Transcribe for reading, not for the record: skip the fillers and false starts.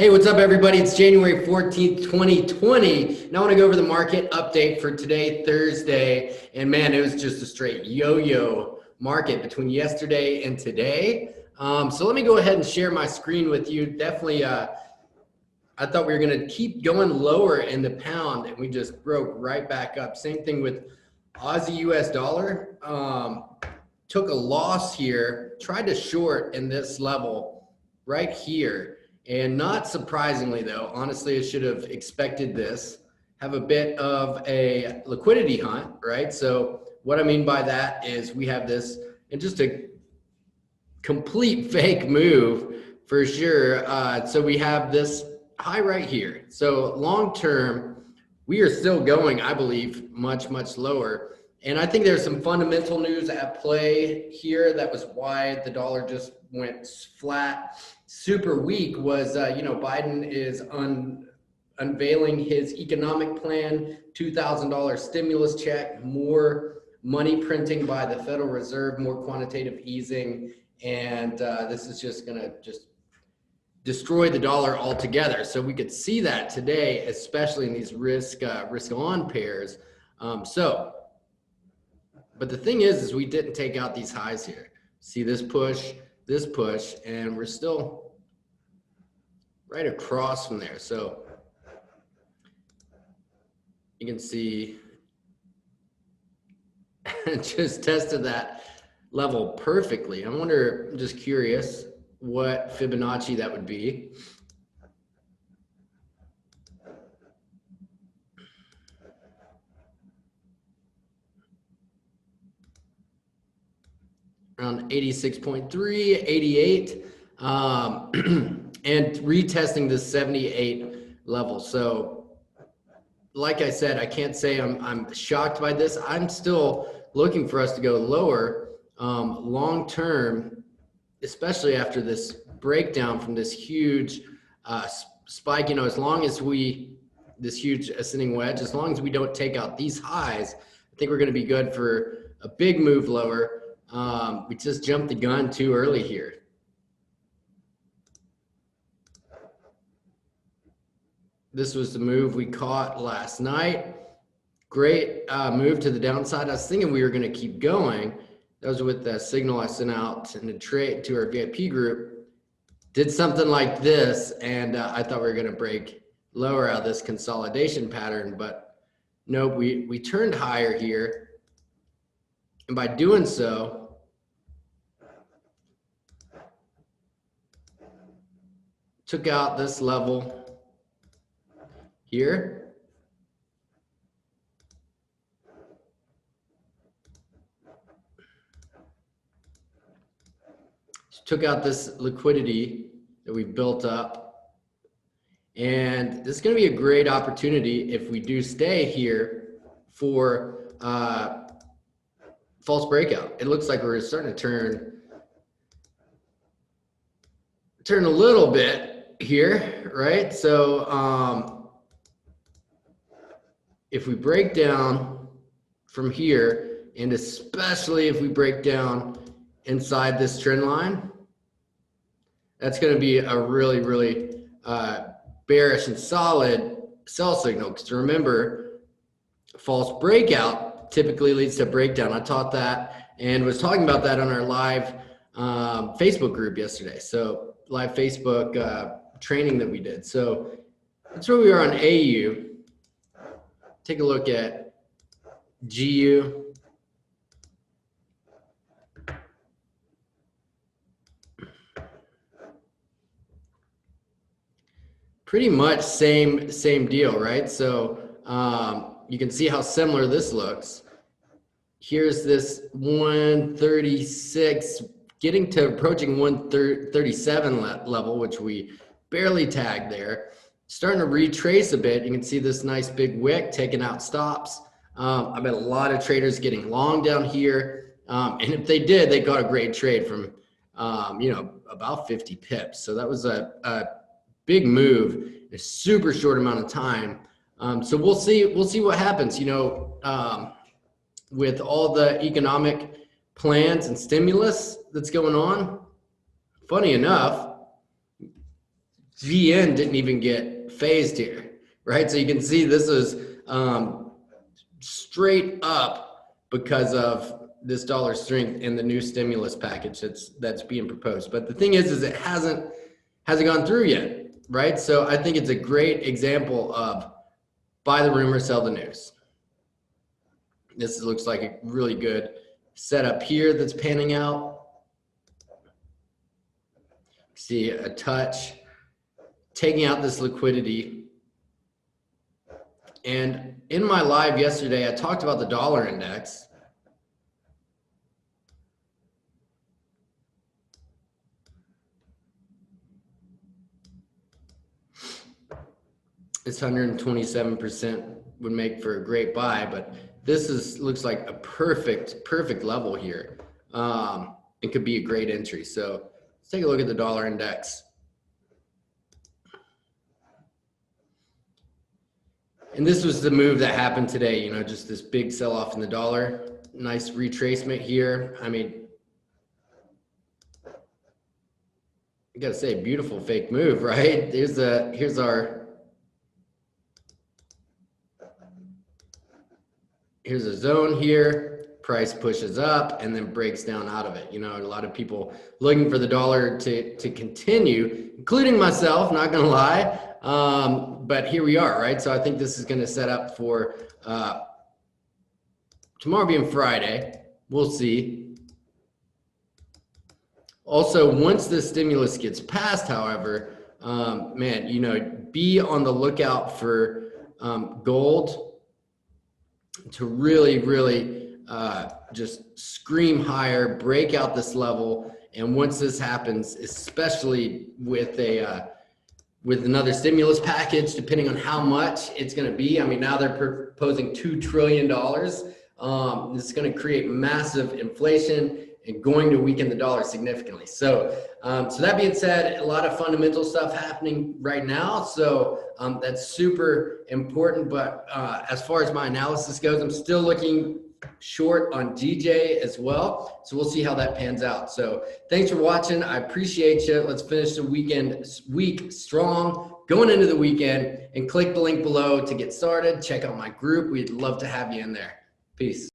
Hey, what's up, everybody? It's January 14th, 2020. Now I want to go over the market update for today, Thursday. And man, it was just a straight yo-yo market between yesterday and today. So let me go ahead and share my screen with you. Definitely, I thought we were going to keep going lower in the pound, and we just broke right back up. Same thing with Aussie US dollar. Took a loss here, tried to short in this level right here. And not surprisingly, though, honestly, I should have expected this. Have a bit of a liquidity hunt, right? So what I mean by that is we have this, and just a complete fake move for sure. So we have this high right here. So long term, we are still going, I believe, much, much lower. And I think there's some fundamental news at play here. That was why the dollar just went flat. Super weak was, Biden is unveiling his economic plan, $2,000 stimulus check, more money printing by the Federal Reserve, more quantitative easing. And this is just going to just destroy the dollar altogether. So we could see that today, especially in these risk on pairs. But the thing is we didn't take out these highs here. See this push, and we're still right across from there. So you can see it just tested that level perfectly. I wonder, I'm just curious what Fibonacci that would be. Around 86.3, 88, and retesting this 78 level. So like I said, I can't say I'm shocked by this. I'm still looking for us to go lower long term, especially after this breakdown from this huge spike. As long as this huge ascending wedge, as long as we don't take out these highs, I think we're going to be good for a big move lower. We just jumped the gun too early here. This was the move we caught last night. Great move to the downside. I was thinking we were going to keep going. That was with the signal I sent out in the trade to our VIP group. Did something like this, and I thought we were going to break lower out of this consolidation pattern, but nope, we turned higher here. And by doing so, took out this level here. Took out this liquidity that we built up. And this is going to be a great opportunity if we do stay here for false breakout. It looks like we're starting to turn a little bit here, right? So if we break down from here, and especially if we break down inside this trend line, that's going to be a really, really bearish and solid sell signal. Because remember, false breakout typically leads to breakdown. I taught that and was talking about that on our live Facebook group yesterday. So live Facebook training that we did. So that's where we are on AU. Take a look at GU. Pretty much same deal, right? So you can see how similar this looks. Here's this 136, getting to approaching 137 level, which we barely tagged there. Starting to retrace a bit. You can see this nice big wick taking out stops. I bet a lot of traders getting long down here. And if they did, they got a great trade from, about 50 pips. So that was a big move in a super short amount of time. So we'll see what happens, with all the economic plans and stimulus that's going on. Funny enough, GN didn't even get phased here, right? So you can see this is straight up because of this dollar strength and the new stimulus package that's being proposed. But the thing is it hasn't gone through yet, right? So I think it's a great example of buy the rumor, sell the news. This looks like a really good setup here that's panning out. See a touch, taking out this liquidity. And in my live yesterday, I talked about the dollar index. This 127% would make for a great buy, but this looks like a perfect level here. It could be a great entry. So let's take a look at the dollar index. And this was the move that happened today, you know, just this big sell-off in the dollar. Nice retracement here. I mean, I gotta say, beautiful fake move, right? Here's a zone here. Price pushes up and then breaks down out of it. You know, a lot of people looking for the dollar to continue, including myself, not gonna lie. But here we are, right? So I think this is gonna set up for tomorrow being Friday. We'll see. Also, once the stimulus gets passed, however, man, you know, be on the lookout for gold to really just scream higher, break out this level. And once this happens, especially with another stimulus package, depending on how much it's going to be. I mean, now they're proposing $2 trillion. This is going to create massive inflation and going to weaken the dollar significantly. So, so that being said, a lot of fundamental stuff happening right now. So that's super important. But as far as my analysis goes, I'm still looking short on DJ as well. So we'll see how that pans out. So thanks for watching. I appreciate you. Let's finish the week strong, going into the weekend, and click the link below to get started. Check out my group. We'd love to have you in there. Peace.